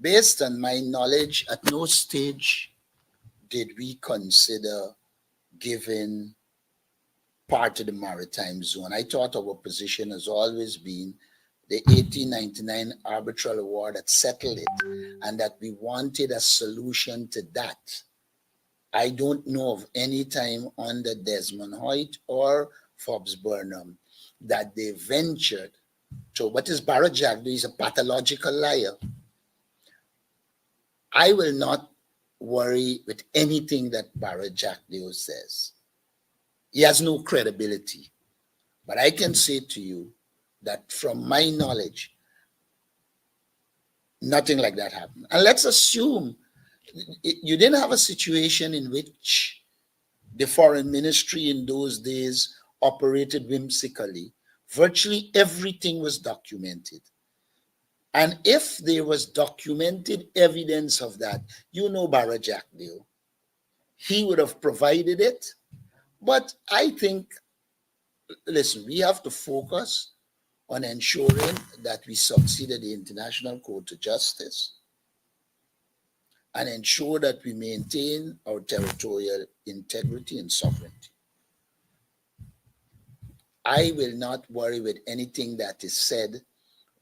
Based on my knowledge, at no stage did we consider giving part of the maritime zone. I thought our position has always been the 1899 arbitral award that settled it, and that we wanted a solution to that. I don't know of any time under Desmond Hoyt or Forbes Burnham that they ventured to what is Barrett Jagdeo is a pathological liar. I will not worry with anything that Barrett Jagdeo says. He has no credibility. But I can say to you that from my knowledge, nothing like that happened. And let's assume you didn't have a situation in which the foreign ministry in those days operated whimsically. Virtually everything was documented. And if there was documented evidence of that, you know Barrett Jagdeo, he would have provided it. But I think, listen, we have to focus on ensuring that we succeed at the International Court of Justice and ensure that we maintain our territorial integrity and sovereignty. I will not worry with anything that is said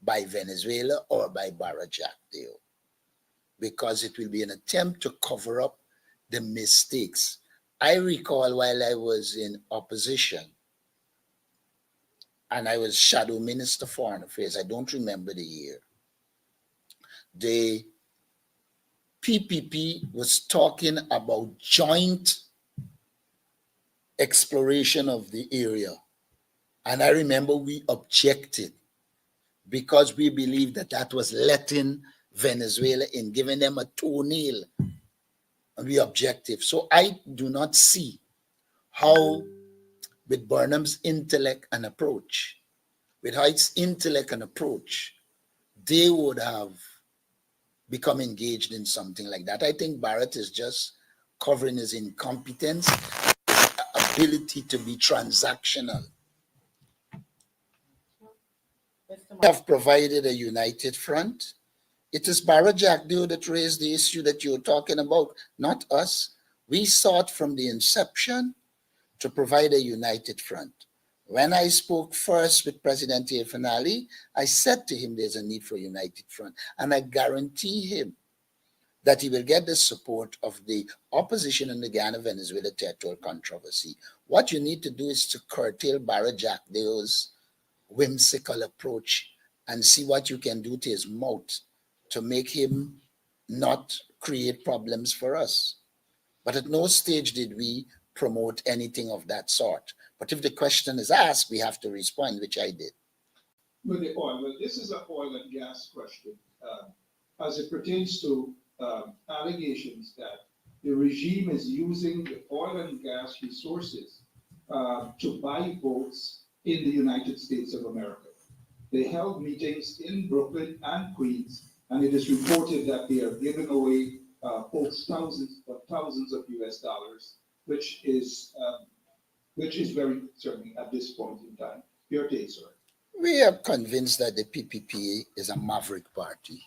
by Venezuela or by Barrett Jagdeo, because it will be an attempt to cover up the mistakes. I recall while I was in opposition and I was Shadow Minister for Foreign Affairs, I don't remember the year, the PPP was talking about joint exploration of the area. And I remember we objected because we believed that that was letting Venezuela in, giving them a toenail. And we objected. So I do not see how, with Burnham's intellect and approach, with Hoyt's intellect and approach, they would have become engaged in something like that. I think Barrett is just covering his incompetence, his ability to be transactional. We have provided a united front. It is Barrett Jagdeo that raised the issue that you're talking about, not us. We sought from the inception to provide a united front. When I spoke first with President Finale, I said to him there's a need for a united front, and I guarantee him that he will get the support of the opposition in the Guyana-Venezuela territorial controversy. What you need to do is to curtail Barrett Jagdeo's whimsical approach and see what you can do to his mouth to make him not create problems for us. But at no stage did we promote anything of that sort. But if the question is asked, we have to respond, which I did. With the oil, well, this is an oil and gas question as it pertains to allegations that the regime is using the oil and gas resources to buy votes in the United States of America. They held meetings in Brooklyn and Queens, and it is reported that they are giving away folks thousands of US dollars, which is very concerning at this point in time. Your take, sir. We are convinced that the PPP is a maverick party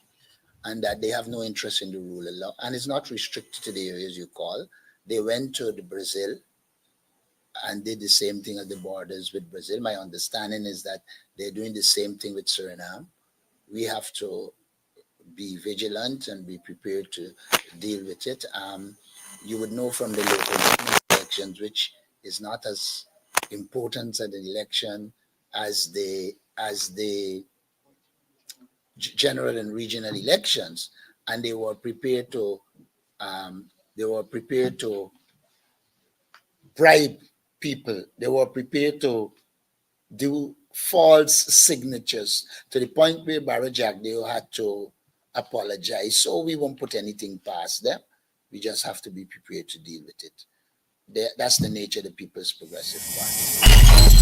and that they have no interest in the rule of law, and it's not restricted to the areas you call. They went to the Brazil and did the same thing at the borders with Brazil. My understanding is that they're doing the same thing with Suriname. We have to be vigilant and be prepared to deal with it. You would know from the local elections, which is not as important an election as the general and regional elections, and they were prepared to bribe people. They were prepared to do false signatures to the point where Barrett Jagdeo had to apologize. So we won't put anything past them. We just have to be prepared to deal with it. That's the nature of the People's Progressive Party.